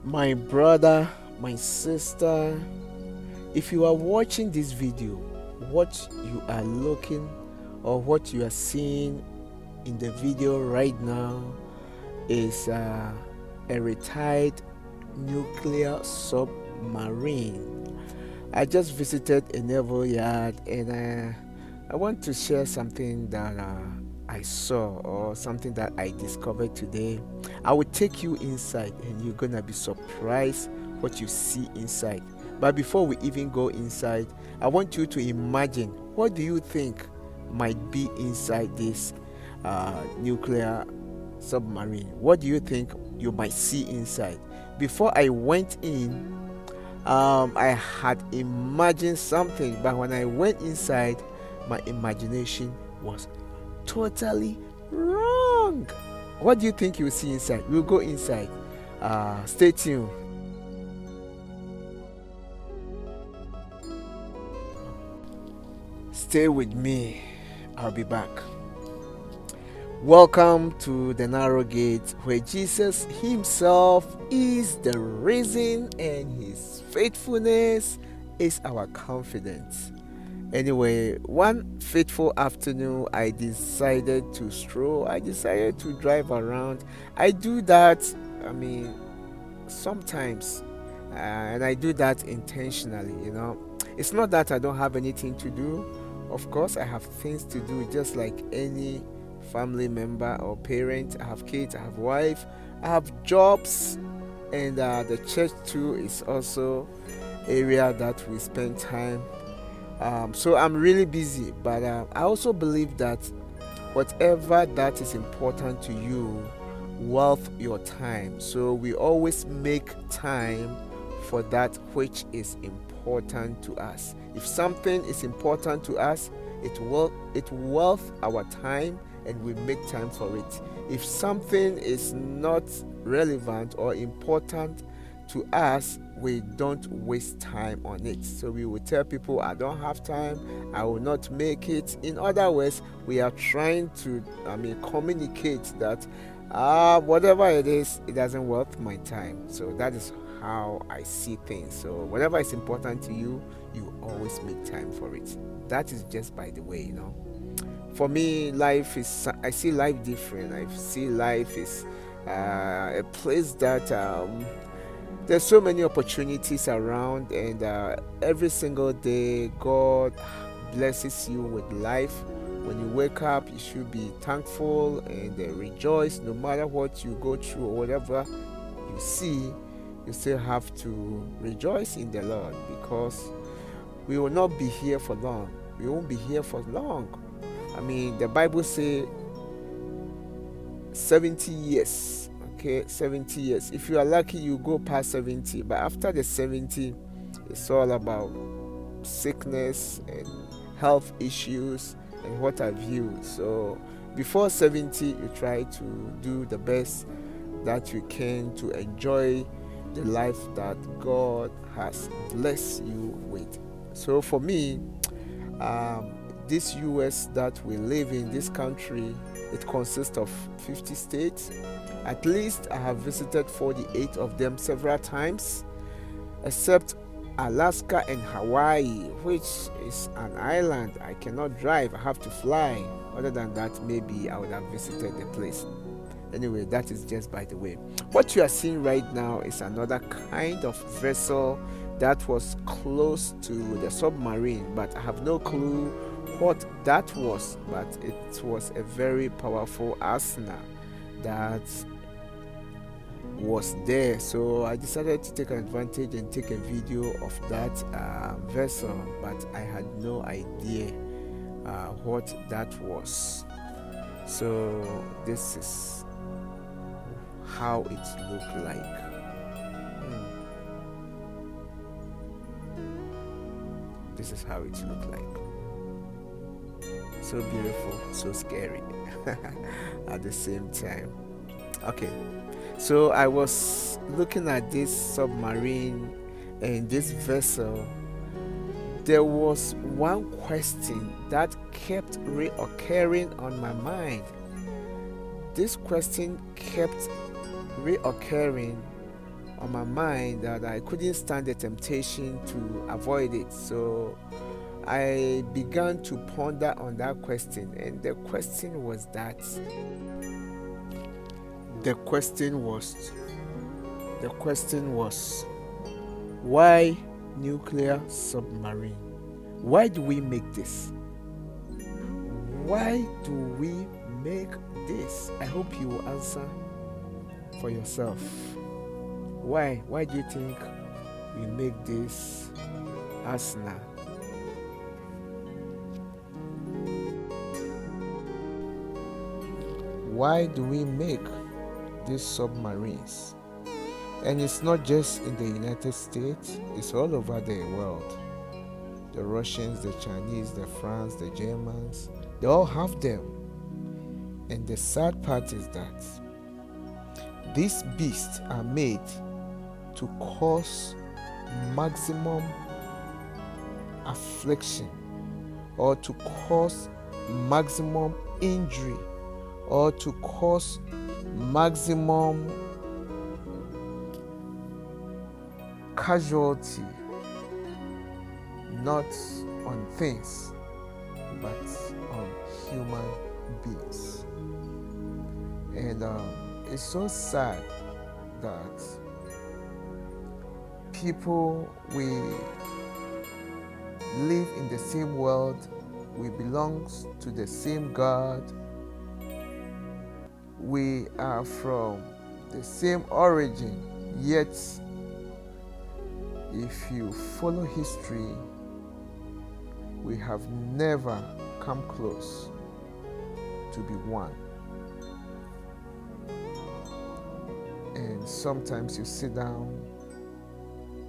My brother, my sister, if you are watching this video, what you are looking or what you are seeing in the video right now is a retired nuclear submarine. I just visited a naval yard and I want to share something that I saw or something that I discovered today. I will take you inside and you're gonna be surprised what you see inside. But before we even go inside, I want you to imagine, what do you think might be inside this nuclear submarine? What do you think you might see inside? Before I went in, I had imagined something, but when I went inside, my imagination was totally wrong. What do you think you will see inside? We'll go inside. Stay tuned. Stay with me. I'll be back. Welcome to the narrow gate where Jesus Himself is the reason and His faithfulness is our confidence. Anyway, one fateful afternoon, I decided to stroll. I decided to drive around. I do that, sometimes, and I do that intentionally. It's not that I don't have anything to do. Of course, I have things to do just like any family member or parent. I have kids, I have wife, I have jobs, and the church too is also area that we spend time. So I'm really busy, but I also believe that whatever that is important to you, worth your time. So we always make time for that which is important to us. If something is important to us, it worth our time, and we make time for it. If something is not relevant or important to us, we don't waste time on it. So we will tell people, I don't have time, I will not make it. In other words, we are trying to communicate that whatever it is, it doesn't worth my time. So that is how I see things. So whatever is important to you, you always make time for it. That is just by the way. For me, I see life different. I see life is a place that there's so many opportunities around, and every single day God blesses you with life. When you wake up, you should be thankful and rejoice. No matter what you go through or whatever you see, you still have to rejoice in the Lord, because we will not be here for long. We won't be here for long. The Bible says 70 years. Okay, 70 years. If you are lucky, you go past 70. But after the 70, it's all about sickness and health issues and what have you. So before 70, you try to do the best that you can to enjoy the life that God has blessed you with. So for me, this US that we live in, this country, it consists of 50 states. At least I have visited 48 of them several times, except Alaska and Hawaii, which is an island. I cannot drive, I have to fly. Other than that, maybe I would have visited the place. Anyway, that is just by the way. What you are seeing right now is another kind of vessel that was close to the submarine, but I have no clue what that was. But it was a very powerful arsenal that was there. So I decided to take advantage and take a video of that vessel, but I had no idea what that was. So this is how it looked like. This is how it looked like. So beautiful, so scary at the same time. Okay, so I was looking at this submarine and this vessel. There was one question that kept reoccurring on my mind. This question kept reoccurring on my mind that I couldn't stand the temptation to avoid it. So I began to ponder on that question, and the question was the question was why nuclear submarine? Why do we make this? Why do we make this? I hope you will answer for yourself. Why? Why do you think we make this arsenal? Why do we make these submarines? And it's not just in the United States, it's all over the world. The Russians, the Chinese, the France, the Germans, they all have them. And the sad part is that these beasts are made to cause maximum affliction, or to cause maximum injury, or to cause maximum casualty, not on things but on human beings. And it's so sad that people, we live in the same world, we belong to the same God, we are from the same origin, yet if you follow history, we have never come close to be one. And sometimes you sit down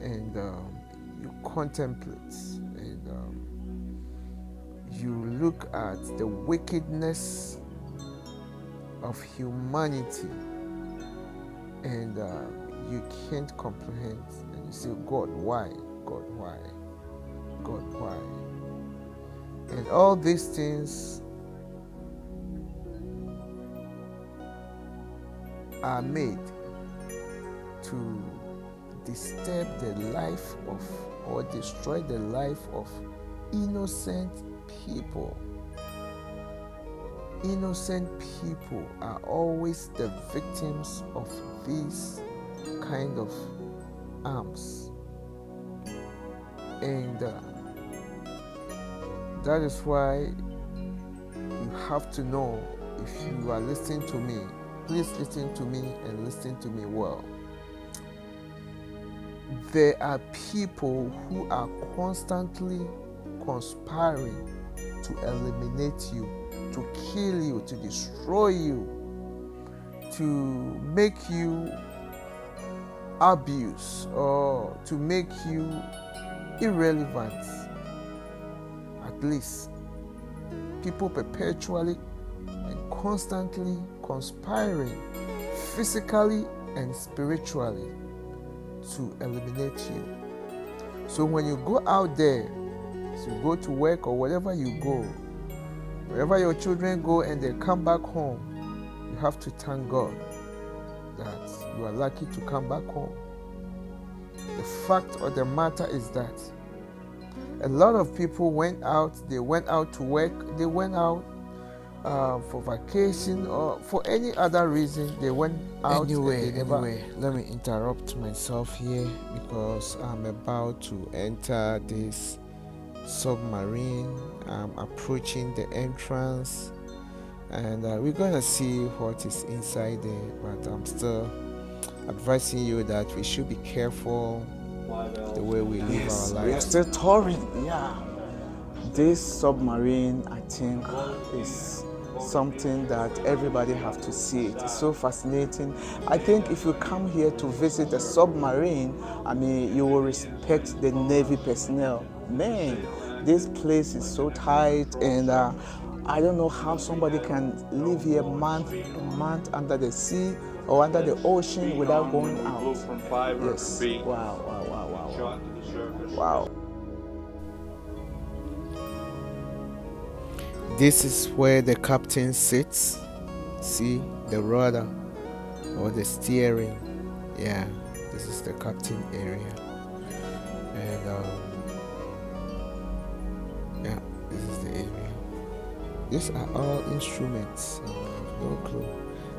and you contemplate, and you look at the wickedness of humanity, and you can't comprehend, and you say, God, why? God, why? God, why? And all these things are made to disturb the life of, or destroy the life of innocent people. Innocent people are always the victims of these kind of arms. And that is why you have to know, if you are listening to me, please listen to me and listen to me well. There are people who are constantly conspiring to eliminate you, to kill you, to destroy you, to make you abuse, or to make you irrelevant. At least people perpetually and constantly conspiring, physically and spiritually, to eliminate you. So when you go out there, so you go to work or wherever you go, wherever your children go and they come back home, you have to thank God that you are lucky to come back home. The fact of the matter is that a lot of people went out to work, they went out for vacation or for any other reason, they went out. Anyway, let me interrupt myself here because I'm about to enter this submarine. I'm approaching the entrance, and we're gonna see what is inside there, but I'm still advising you that we should be careful the way we live our lives. We are still touring, yeah. This submarine, I think, is something that everybody have to see. It's so fascinating. I think if you come here to visit a submarine, I mean, you will respect the Navy personnel. Man, this place is so tight, and I don't know how somebody can live here month under the sea or under the ocean without going out. Yes. Wow. Wow. This is where the captain sits. See the rudder or the steering. Yeah, This is the captain area, and yeah, this is the area. These are all instruments, and I have no clue.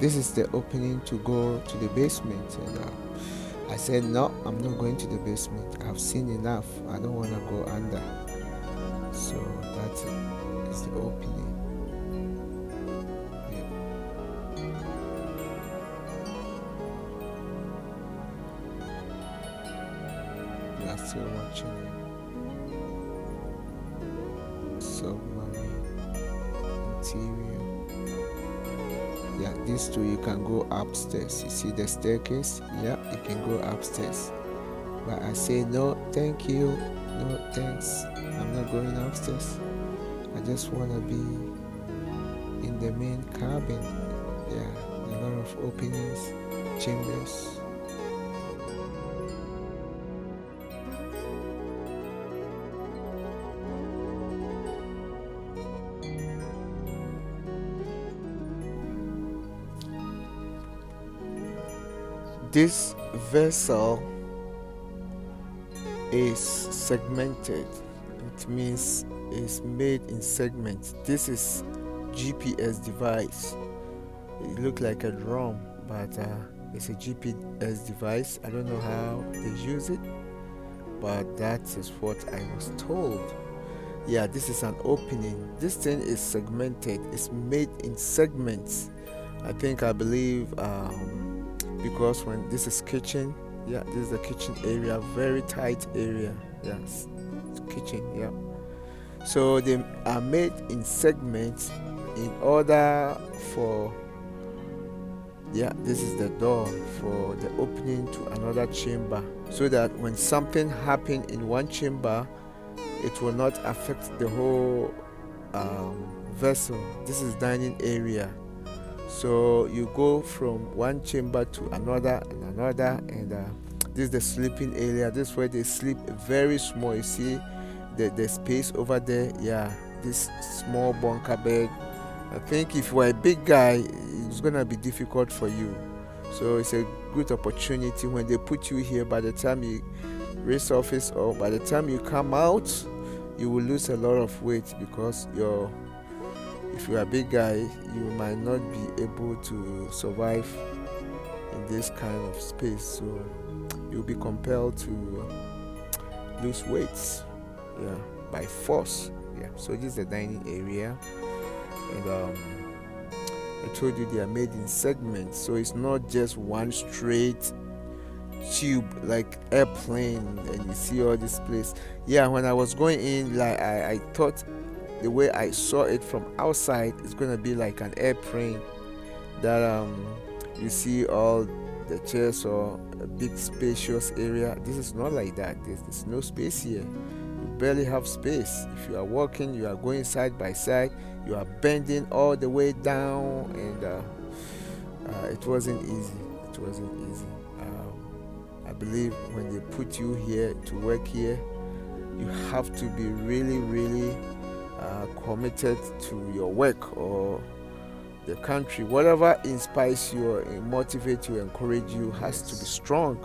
This is the opening to go to the basement, and I said no, I'm not going to the basement. I've seen enough. I don't want to go under. So that's it. It's the opening. Yeah. You are still watching it. Submarine interior. Yeah, these two you can go upstairs. You see the staircase? Yeah, you can go upstairs. But I say no, thank you. No thanks. I'm not going upstairs. I just wanna be in the main cabin. Yeah, a lot of openings, chambers. This vessel is segmented. It means it's made in segments. This is GPS device. It looked like a drum, but it's a GPS device. I don't know how they use it, but that is what I was told. Yeah, this is an opening. This thing is segmented. It's made in segments. I believe because when this is kitchen, yeah, this is the kitchen area, very tight area. Yes, kitchen. Yeah. So they are made in segments in order for, yeah, this is the door for the opening to another chamber, so that when something happen in one chamber, it will not affect the whole vessel. This is dining area. So you go from one chamber to another and another, and this is the sleeping area. This is where they sleep, very small. You see the space over there. Yeah, this small bunker bed. I think if you are a big guy, it's gonna be difficult for you. So it's a good opportunity when they put you here. By the time you resurface, or by the time you come out, you will lose a lot of weight, because if you are a big guy, you might not be able to survive in this kind of space. So you'll be compelled to lose weight, yeah, by force. Yeah. So this is the dining area, and I told you they are made in segments, so it's not just one straight tube like airplane, and you see all this place. Yeah, when I was going in, like I thought the way I saw it from outside, it's gonna be like an airplane that you see all the chairs or a big spacious area. This is not like that. There's no space here. You barely have space. If you are walking, you are going side by side, you are bending all the way down, and it wasn't easy. It wasn't easy. I believe when they put you here to work here, you have to be really, really committed to your work or the country. Whatever inspires you or motivates you, encourage you, has to be strong,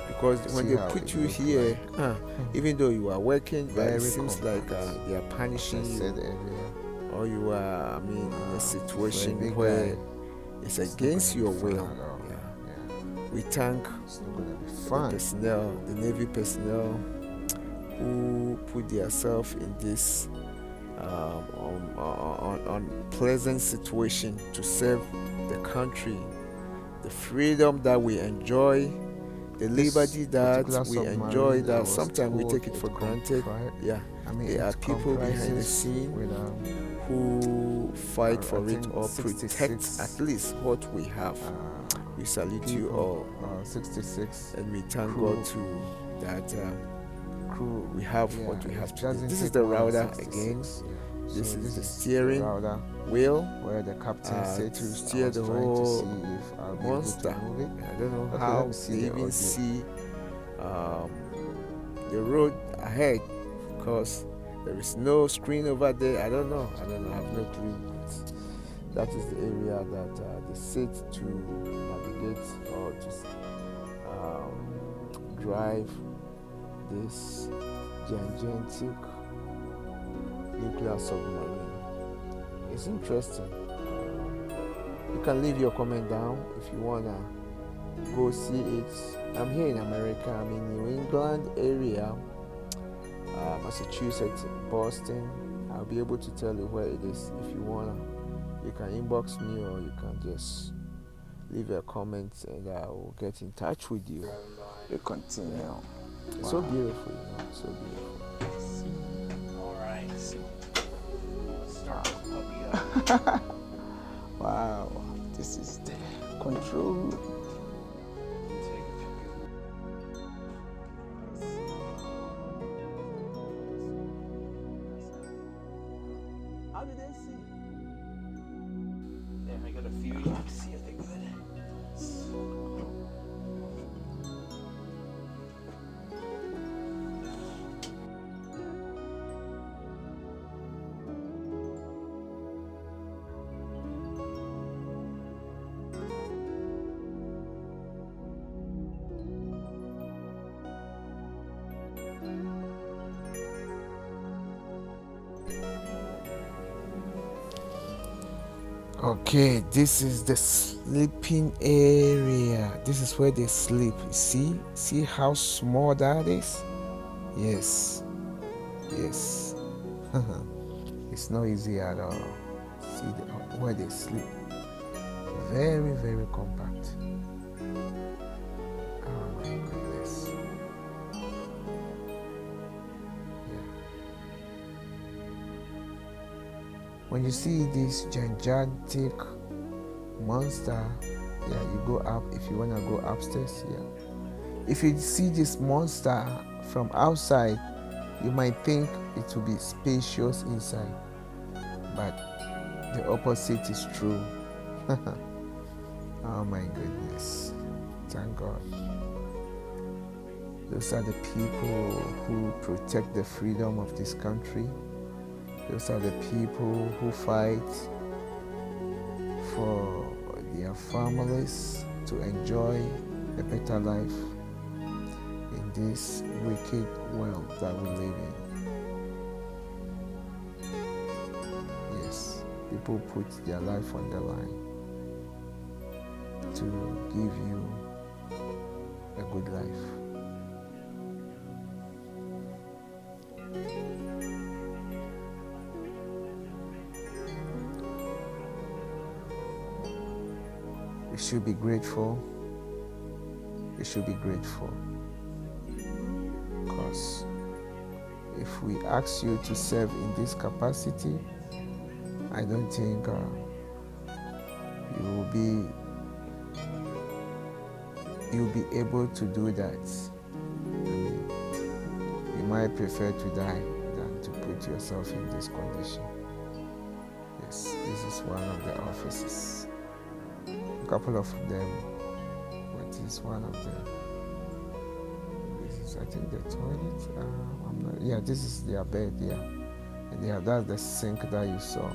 because when they put you here, even though you are working, but it seems like they are punishing you, or you are, in a situation where it's against your will. We thank the personnel, the Navy personnel, who put themselves in this unpleasant situation to serve the country. The freedom that we enjoy, the liberty that we enjoy, that sometimes we take it for granted. Yeah, there are people behind the scene who fight for it or protect at least what we have. We salute you all, 66, and we thank God too that we have what we have today. This is the rudder again. This is the steering wheel, where the captain sits to steer the whole monster. I don't know how they even see the road ahead, because there is no screen over there. I don't know. I have no clue. That is the area that they sit to navigate or to drive this gigantic nuclear submarine. It's interesting. You can leave your comment down if you wanna go see it. I'm here in America. I'm in New England area, Massachusetts, Boston. I'll be able to tell you where it is if you wanna. You can inbox me or you can just leave a comment and I will get in touch with you. We continue. It's so beautiful, so beautiful. All right. Wow. This is the control room. How did they see? Yeah, I got a few. You can see if they're good. Okay, this is the sleeping area. This is where they sleep. See how small that is? Yes. It's not easy at all. See where they sleep. Very, very compact. Oh my goodness. When you see this gigantic monster, you go up. If you want to go upstairs, if you see this monster from outside, you might think it will be spacious inside, but the opposite is true. Oh my goodness, thank God. Those are the people who protect the freedom of this country. Those are the people who fight for their families to enjoy a better life in this wicked world that we live in. Yes, people put their life on the line to give you a good life. We should be grateful. We should be grateful. Because if we ask you to serve in this capacity, I don't think you'll be able to do that. You might prefer to die than to put yourself in this condition. Yes, this is one of the offices. A couple of them, but this is one of them. This is, I think, the toilet. This is their bed. And that's the sink that you saw.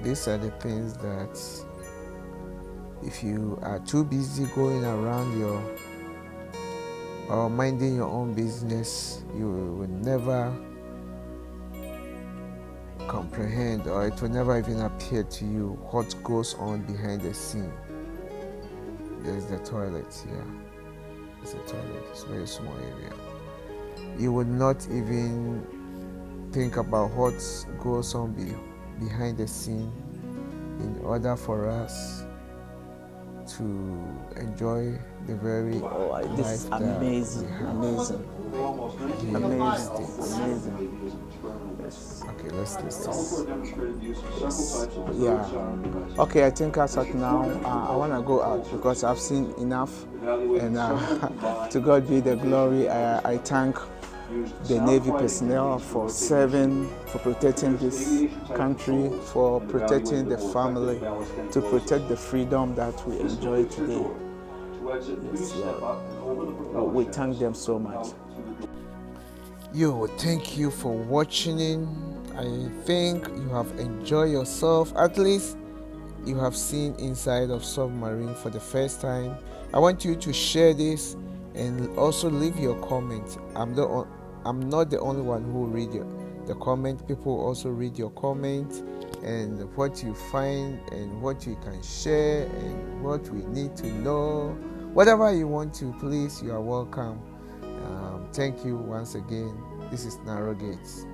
These are the things that if you are too busy going around or minding your own business, you will never comprehend, or it will never even appear to you what goes on behind the scene. There's the toilet here. It's a toilet. It's a very small area. You would not even think about what goes on behind the scene in order for us to enjoy the very this is amazing. Okay, let's listen. Okay, I think as at now, I want to go out because I've seen enough, and to God be the glory. I thank the Navy personnel for serving, for protecting this country, for protecting the family, to protect the freedom that we enjoy today. Yes, Lord. We thank them so much. Yo, thank you for watching. I think you have enjoyed yourself. At least you have seen inside of submarine for the first time. I want you to share this and also leave your comment. I'm not the only one who read the comment. People also read your comment and what you find and what you can share and what we need to know. Whatever you want to, please, you are welcome. Thank you once again. This is Narrow Gates.